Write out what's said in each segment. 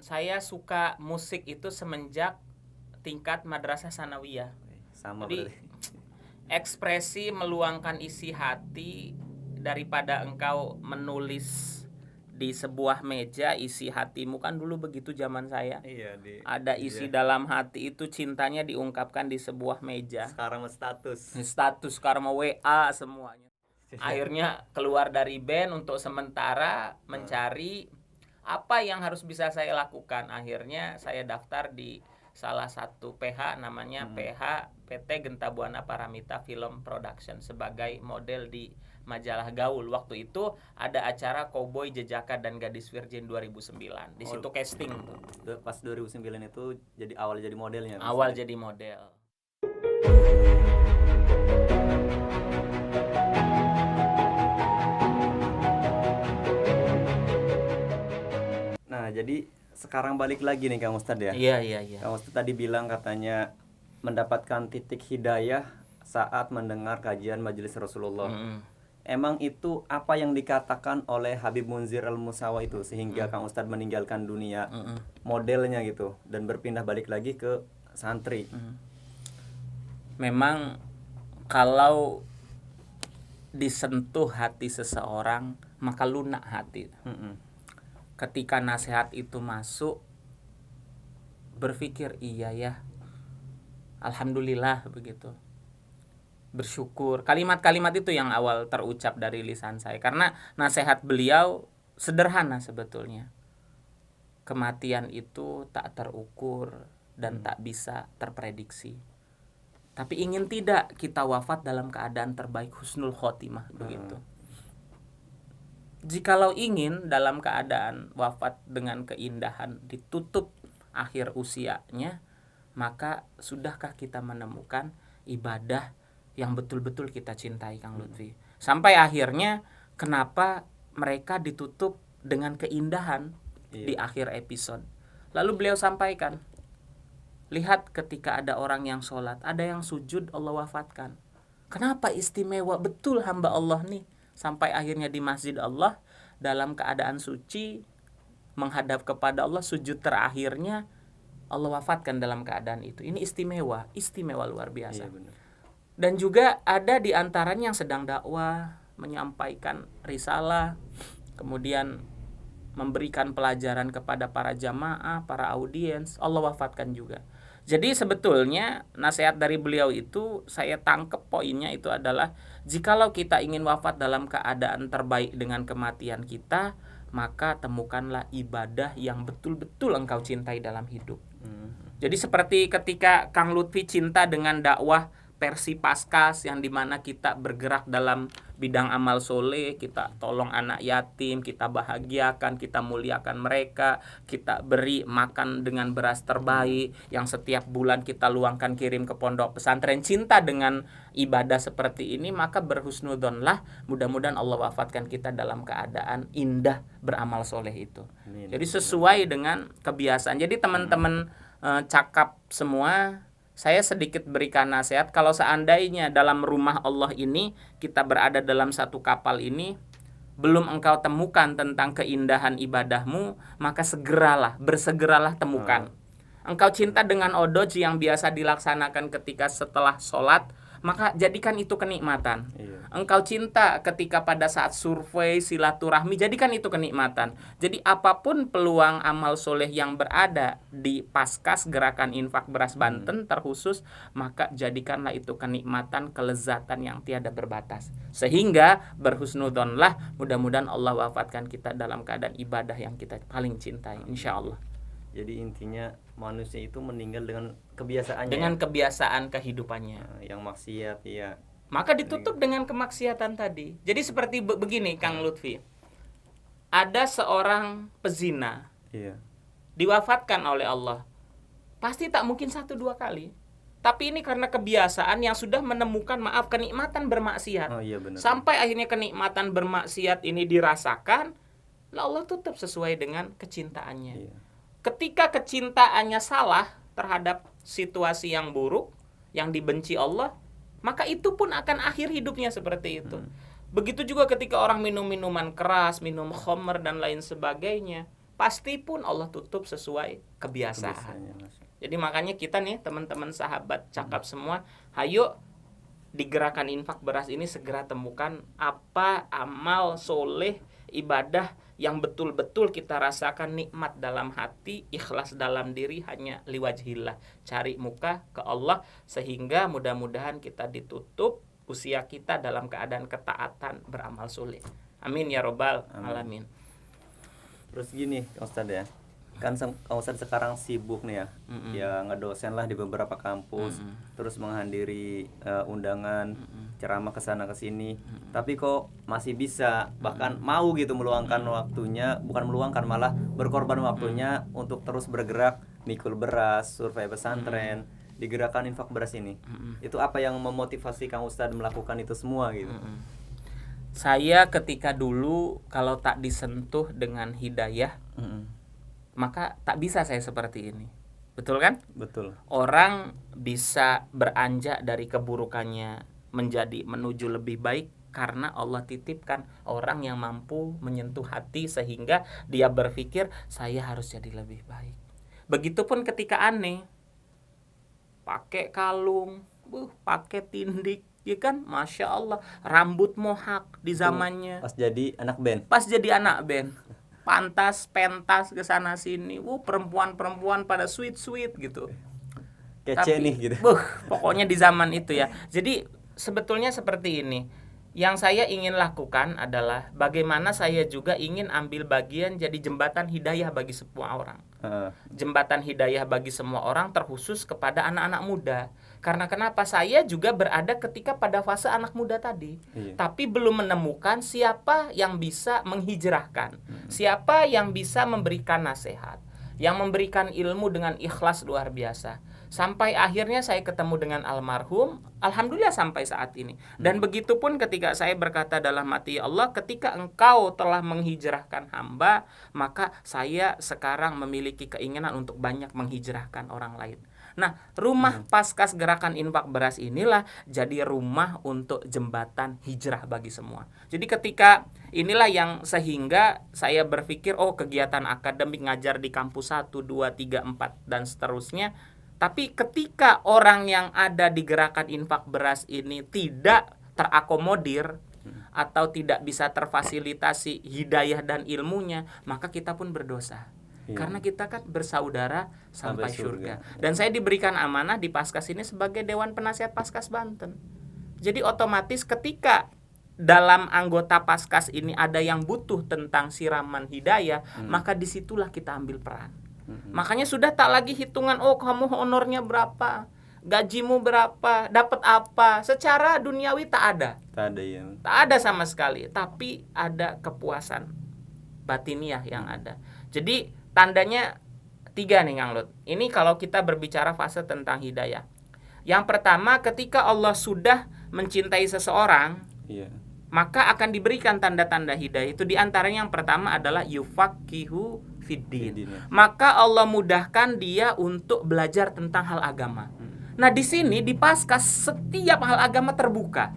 Saya suka musik itu semenjak tingkat madrasah sanawiyah. Sama Jadi berarti. ekspresi meluangkan isi hati daripada engkau menulis di sebuah meja isi hatimu, kan dulu begitu zaman saya. Iya Ada isi dalam hati itu, cintanya diungkapkan di sebuah meja. Sekarang status. Status karma WA semuanya. Akhirnya keluar dari band untuk sementara mencari apa yang harus bisa saya lakukan. Akhirnya saya daftar di salah satu PH namanya PH PT Genta Buana Paramita Film Production sebagai model di majalah Gaul. Waktu itu ada acara Cowboy Jejaka dan Gadis Virgin 2009. Di situ casting tuh. Pas 2009 itu jadi awal jadi modelnya. Awal jadi model. Nah, jadi sekarang balik lagi nih Kang Ustadz ya. Iya. Kang Ustadz tadi bilang katanya mendapatkan titik hidayah saat mendengar kajian Majelis Rasulullah. Emang itu apa yang dikatakan oleh Habib Munzir Al-Musawa itu sehingga Kang Ustadz meninggalkan dunia modelnya gitu dan berpindah balik lagi ke santri? Memang kalau disentuh hati seseorang maka lunak hati. Ketika nasihat itu masuk, berpikir iya ya, alhamdulillah begitu, bersyukur. Kalimat-kalimat itu yang awal terucap dari lisan saya, karena nasihat beliau sederhana sebetulnya. Kematian itu tak terukur dan tak bisa terprediksi. Tapi ingin tidak kita wafat dalam keadaan terbaik, husnul khotimah begitu. Jikalau ingin dalam keadaan wafat dengan keindahan, ditutup akhir usianya, maka sudahkah kita menemukan ibadah yang betul-betul kita cintai, Kang Lutfi? Sampai akhirnya kenapa mereka ditutup dengan keindahan di akhir episode. Lalu beliau sampaikan, lihat ketika ada orang yang sholat, ada yang sujud, Allah wafatkan. Kenapa istimewa betul hamba Allah nih? Sampai akhirnya di masjid Allah dalam keadaan suci menghadap kepada Allah, sujud terakhirnya Allah wafatkan dalam keadaan itu. Ini istimewa luar biasa. Iya, benar. Dan juga ada di antaranya yang sedang dakwah, menyampaikan risalah, kemudian memberikan pelajaran kepada para jamaah, para audiens, Allah wafatkan juga. Jadi sebetulnya nasihat dari beliau itu saya tangkep poinnya itu adalah jikalau kita ingin wafat dalam keadaan terbaik dengan kematian kita, maka temukanlah ibadah yang betul-betul engkau cintai dalam hidup. Jadi seperti ketika Kang Lutfi cinta dengan dakwah Persi Paskas yang dimana kita bergerak dalam bidang amal soleh, kita tolong anak yatim, kita bahagiakan, kita muliakan mereka, kita beri makan dengan beras terbaik yang setiap bulan kita luangkan kirim ke pondok pesantren. Cinta dengan ibadah seperti ini, maka berhusnudonlah, mudah-mudahan Allah wafatkan kita dalam keadaan indah beramal soleh itu. Jadi sesuai dengan kebiasaan. Jadi teman-teman cakap semua, saya sedikit berikan nasihat, kalau seandainya dalam rumah Allah ini kita berada dalam satu kapal ini, belum engkau temukan tentang keindahan ibadahmu, maka bersegeralah temukan. Engkau cinta dengan odoj yang biasa dilaksanakan ketika setelah sholat, maka jadikan itu kenikmatan. Engkau cinta ketika pada saat survei, silaturahmi, jadikan itu kenikmatan. Jadi apapun peluang amal soleh yang berada di Paskas Gerakan Infak Beras Banten terkhusus, maka jadikanlah itu kenikmatan, kelezatan yang tiada berbatas. Sehingga berhusnudonlah, mudah-mudahan Allah wafatkan kita dalam keadaan ibadah yang kita paling cintai, insya Allah. Jadi intinya manusia itu meninggal dengan kebiasaannya. Dengan kebiasaan kehidupannya. Yang maksiat, ya. Maka ditutup dengan kemaksiatan tadi. Jadi seperti begini, Kang Lutfi. Ada seorang pezina. Diwafatkan oleh Allah. Pasti tak mungkin 1-2 kali. Tapi ini karena kebiasaan yang sudah menemukan kenikmatan bermaksiat. Benar. Sampai akhirnya kenikmatan bermaksiat ini dirasakan, Allah tutup sesuai dengan kecintaannya. Ketika kecintaannya salah terhadap situasi yang buruk, yang dibenci Allah, maka itu pun akan akhir hidupnya seperti itu. Begitu juga ketika orang minum minuman keras, minum khamr dan lain sebagainya, pasti pun Allah tutup sesuai kebiasaan. Jadi makanya kita nih teman-teman sahabat cakap semua, hayo di gerakan infak beras ini segera temukan apa amal soleh ibadah yang betul-betul kita rasakan nikmat dalam hati, ikhlas dalam diri, hanya liwajhillah, cari muka ke Allah, sehingga mudah-mudahan kita ditutup usia kita dalam keadaan ketaatan beramal soleh. Amin ya robbal alamin. Terus gini Ustadz ya, kan Ustadz sekarang sibuk nih ya, ya ngedosen lah di beberapa kampus, terus menghadiri undangan, ceramah kesana kesini, tapi kok masih bisa bahkan mau gitu meluangkan waktunya, bukan meluangkan malah berkorban waktunya untuk terus bergerak mikul beras, survei pesantren, di gerakan infak beras ini. Itu apa yang memotivasi Kang Ustadz melakukan itu semua gitu? Saya ketika dulu kalau tak disentuh dengan hidayah, maka tak bisa saya seperti ini. Betul kan? Betul. Orang bisa beranjak dari keburukannya menjadi menuju lebih baik karena Allah titipkan orang yang mampu menyentuh hati sehingga dia berpikir saya harus jadi lebih baik. Begitupun ketika aneh, pakai kalung, pakai tindik, ya kan, masya Allah, rambut mohak di zamannya. Pas jadi anak band. Pas jadi anak band, pantas pentas ke sana sini, perempuan-perempuan pada sweet gitu. Kece nih gitu. Pokoknya di zaman itu ya. Jadi sebetulnya seperti ini. Yang saya ingin lakukan adalah bagaimana saya juga ingin ambil bagian jadi jembatan hidayah bagi semua orang. Jembatan hidayah bagi semua orang terkhusus kepada anak-anak muda. Karena kenapa? Saya juga berada ketika pada fase anak muda tadi. Tapi belum menemukan siapa yang bisa menghijrahkan. Siapa yang bisa memberikan nasihat. Yang memberikan ilmu dengan ikhlas luar biasa. Sampai akhirnya saya ketemu dengan almarhum, alhamdulillah sampai saat ini. Dan begitupun ketika saya berkata dalam hati, ya Allah, ketika Engkau telah menghijrahkan hamba, maka saya sekarang memiliki keinginan untuk banyak menghijrahkan orang lain. Nah, rumah Paskas Gerakan Infak Beras inilah jadi rumah untuk jembatan hijrah bagi semua. Jadi ketika inilah yang sehingga saya berpikir, kegiatan akademik ngajar di kampus 1, 2, 3, 4 dan seterusnya. Tapi ketika orang yang ada di gerakan infak beras ini tidak terakomodir atau tidak bisa terfasilitasi hidayah dan ilmunya, maka kita pun berdosa. Karena kita kan bersaudara sampai surga. Dan saya diberikan amanah di Paskas ini sebagai Dewan Penasihat Paskas Banten. Jadi otomatis ketika dalam anggota Paskas ini ada yang butuh tentang siraman hidayah, maka disitulah kita ambil peran. Makanya sudah tak lagi hitungan, kamu honornya berapa, gajimu berapa, dapat apa. Secara duniawi tak ada. Tak ada sama sekali. Tapi ada kepuasan batiniah yang ada. Jadi tandanya 3 nih Kang Lut. Ini kalau kita berbicara fase tentang hidayah. Yang pertama, ketika Allah sudah mencintai seseorang, maka akan diberikan tanda-tanda hidayah. Itu diantaranya yang pertama adalah yufaqihu fiddin. Maka Allah mudahkan dia untuk belajar tentang hal agama. Nah, di sini di Paskas setiap hal agama terbuka.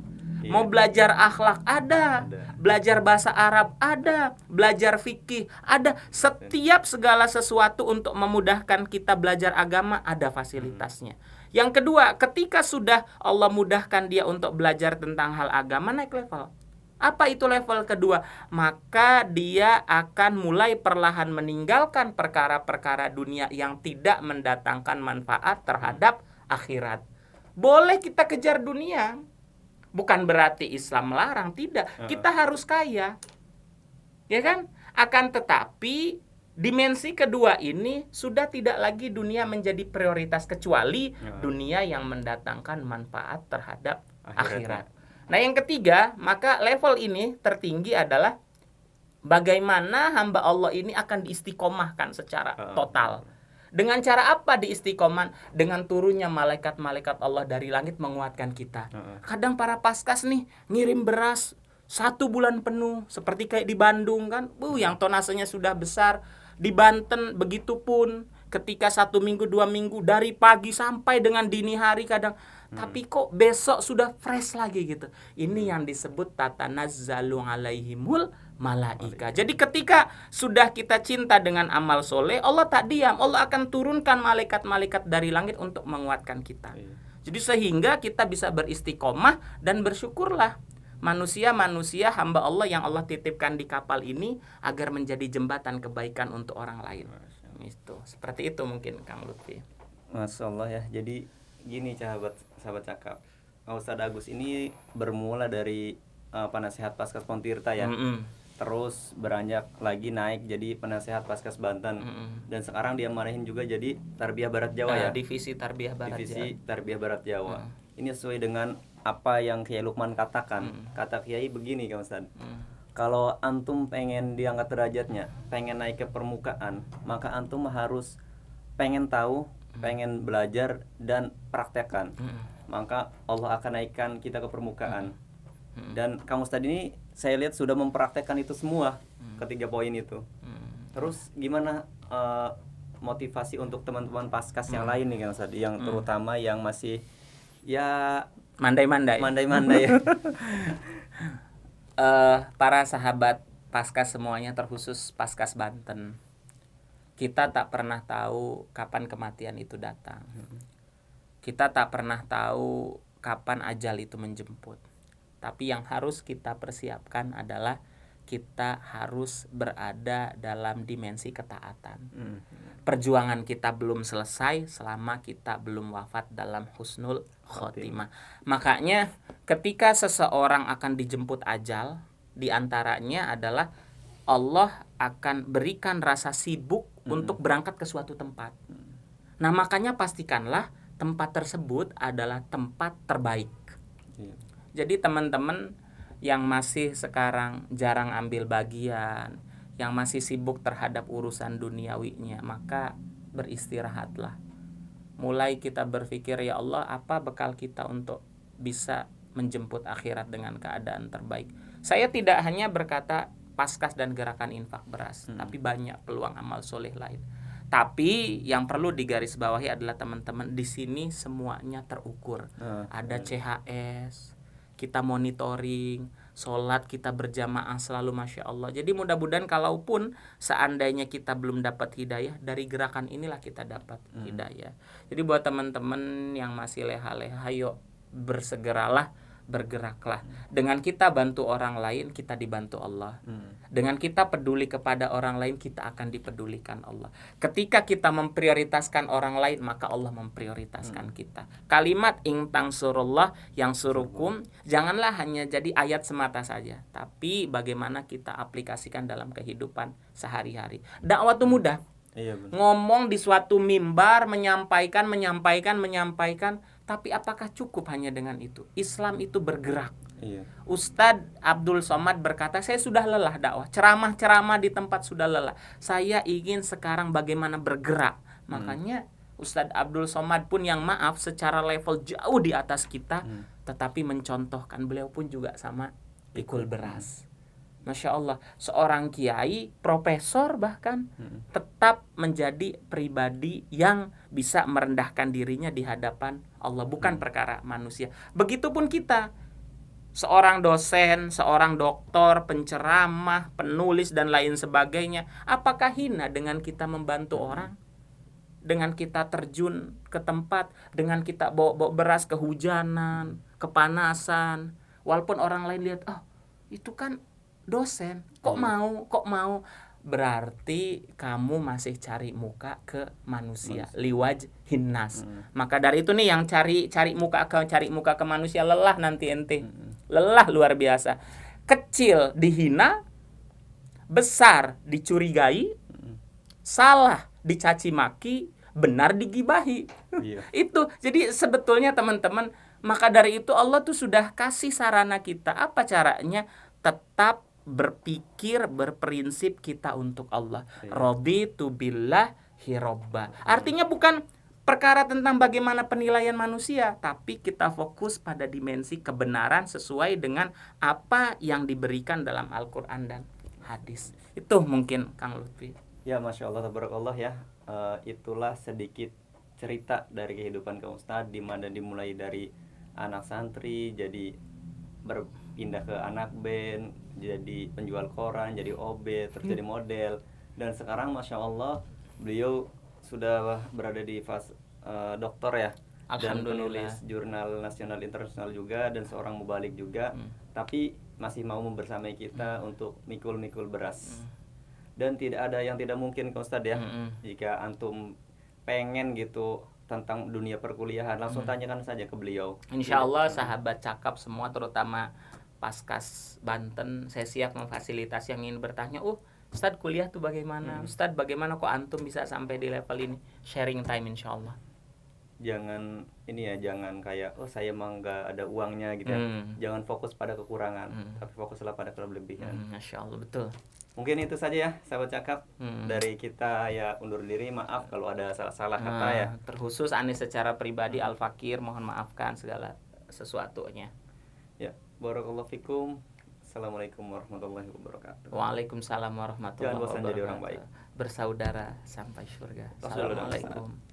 Mau belajar akhlak ada, belajar bahasa Arab ada, belajar fikih ada, setiap segala sesuatu untuk memudahkan kita belajar agama ada fasilitasnya. Yang kedua, ketika sudah Allah mudahkan dia untuk belajar tentang hal agama, naik level. Apa itu level kedua? Maka dia akan mulai perlahan meninggalkan perkara-perkara dunia yang tidak mendatangkan manfaat terhadap akhirat. Boleh kita kejar dunia, bukan berarti Islam melarang, tidak. Kita harus kaya, ya kan? Akan tetapi dimensi kedua ini sudah tidak lagi dunia menjadi prioritas, kecuali dunia yang mendatangkan manfaat terhadap akhirat. Nah, yang ketiga, maka level ini tertinggi adalah bagaimana hamba Allah ini akan diistiqomahkan secara total. Dengan cara apa diistiqomah? Dengan turunnya malaikat-malaikat Allah dari langit menguatkan kita. Kadang para paskas nih ngirim beras 1 bulan penuh, seperti kayak di Bandung kan, yang tonasenya sudah besar. Di Banten begitu pun, ketika 1 minggu 2 minggu dari pagi sampai dengan dini hari kadang. Tapi kok besok sudah fresh lagi gitu. Ini yang disebut tatanazzalu alaihimul malaika. Jadi ketika sudah kita cinta dengan amal soleh, Allah tak diam, Allah akan turunkan malaikat-malaikat dari langit untuk menguatkan kita. Jadi sehingga kita bisa beristiqomah dan bersyukurlah manusia-manusia hamba Allah yang Allah titipkan di kapal ini agar menjadi jembatan kebaikan untuk orang lain. Itu seperti itu mungkin Kang Lutfi. Masya Allah ya. Jadi gini sahabat cakap, Ustadz Agus ini bermula dari penasehat Paskas Pontirta ya. Terus beranjak lagi naik jadi penasehat Paskas Banten. Dan sekarang dia marahin juga jadi Tarbiyah Barat Jawa ya. Divisi Tarbiyah Barat Jawa. Ini sesuai dengan apa yang Kiai Lukman katakan. Kata Kiai begini Kang Ustadz. Kalau antum pengen diangkat derajatnya, pengen naik ke permukaan, maka antum harus pengen tahu, pengen belajar dan praktekkan. Maka Allah akan naikkan kita ke permukaan. Dan Kang Ustadz ini saya lihat sudah mempraktekkan itu semua, ketiga poin itu. Terus gimana motivasi untuk teman-teman Paskas yang lain nih Kang Ustadz, yang terutama yang masih ya mandai-mandai ya. Para sahabat Paskas semuanya, terkhusus Paskas Banten, kita tak pernah tahu kapan kematian itu datang. Kita tak pernah tahu kapan ajal itu menjemput. Tapi yang harus kita persiapkan adalah kita harus berada dalam dimensi ketaatan. Perjuangan kita belum selesai selama kita belum wafat dalam husnul khotimah. Makanya ketika seseorang akan dijemput ajal, diantaranya adalah Allah akan berikan rasa sibuk untuk berangkat ke suatu tempat. Nah makanya pastikanlah tempat tersebut adalah tempat terbaik. Jadi teman-teman yang masih sekarang jarang ambil bagian, yang masih sibuk terhadap urusan duniawinya, maka beristirahatlah. Mulai kita berpikir, ya Allah, apa bekal kita untuk bisa menjemput akhirat dengan keadaan terbaik. Saya tidak hanya berkata Paskas dan gerakan infak beras, tapi banyak peluang amal soleh lain. Tapi yang perlu digarisbawahi adalah teman-teman, di sini semuanya terukur. Ada CHS, kita monitoring, sholat kita berjamaah selalu Masya Allah. Jadi mudah-mudahan kalaupun seandainya kita belum dapat hidayah, dari gerakan inilah kita dapat hidayah. Jadi buat teman-teman yang masih leha-leha, ayo bersegeralah, bergeraklah. Dengan kita bantu orang lain, kita dibantu Allah. Dengan kita peduli kepada orang lain, kita akan dipedulikan Allah. Ketika kita memprioritaskan orang lain, maka Allah memprioritaskan kita. Kalimat in tansurullah yang surukum, janganlah hanya jadi ayat semata saja, tapi bagaimana kita aplikasikan dalam kehidupan sehari-hari. Dakwah itu mudah. Ngomong di suatu mimbar, menyampaikan, tapi apakah cukup hanya dengan itu? Islam itu bergerak. Ustadz Abdul Somad berkata, saya sudah lelah dakwah, ceramah-ceramah di tempat sudah lelah. Saya ingin sekarang bagaimana bergerak. Makanya Ustadz Abdul Somad pun yang maaf secara level jauh di atas kita, tetapi mencontohkan, beliau pun juga sama pikul beras. Masya Allah, seorang kiai, profesor bahkan, tetap menjadi pribadi yang bisa merendahkan dirinya di hadapan Allah, bukan perkara manusia. Begitupun kita, seorang dosen, seorang doktor, penceramah, penulis, dan lain sebagainya. Apakah hina dengan kita membantu orang? Dengan kita terjun ke tempat, dengan kita bawa beras kehujanan, kepanasan, walaupun orang lain lihat, oh itu kan dosen, kok mau, berarti kamu masih cari muka ke manusia, liwaj hinnas. Maka dari itu nih yang cari muka ke manusia, lelah nanti ente. Lelah luar biasa. Kecil dihina, besar dicurigai, salah dicaci maki, benar digibahi. Itu. Jadi sebetulnya teman-teman, maka dari itu Allah tuh sudah kasih sarana kita. Apa caranya? Tetap berpikir, berprinsip kita untuk Allah. Raditu billahi robba. Artinya bukan perkara tentang bagaimana penilaian manusia, tapi kita fokus pada dimensi kebenaran sesuai dengan apa yang diberikan dalam Al-Quran dan hadis. Itu mungkin Kang Lutfi. Ya Masya Allah, tabarakallah ya. Itulah sedikit cerita dari kehidupan Kang Ustadz, di mana dimulai dari anak santri, jadi berpindah ke anak band, jadi penjual koran, jadi OB, terus jadi model, dan sekarang masya Allah beliau sudah berada di fase dokter ya, dan Alhamdulillah. penulis jurnal nasional internasional juga, dan seorang mubalik juga, tapi masih mau membersamai kita untuk mikul-mikul beras. Dan tidak ada yang tidak mungkin Kak Ustadz ya, jika antum pengen gitu tentang dunia perkuliahan, langsung tanyakan saja ke beliau. Insya Allah sahabat cakap semua, terutama Paskas Banten, saya siap memfasilitasi yang ingin bertanya, Ustadz kuliah tuh bagaimana? Ustadz bagaimana kok antum bisa sampai di level ini? Sharing time insya Allah. Jangan ini ya, jangan kayak saya mah nggak ada uangnya gitu ya. Jangan fokus pada kekurangan, tapi fokuslah pada kelebihan. Masya Allah, betul. Mungkin itu saja ya sahabat cakap dari kita, ya undur diri, maaf kalau ada salah-salah kata ya. Terkhusus Anis secara pribadi Al-Fakir, mohon maafkan segala sesuatunya. Ya, barakallahu fikum. Assalamualaikum warahmatullahi wabarakatuh. Waalaikumsalam warahmatullahi Jangan bosan wabarakatuh. jadi orang baik. Bersaudara sampai surga. Assalamualaikum.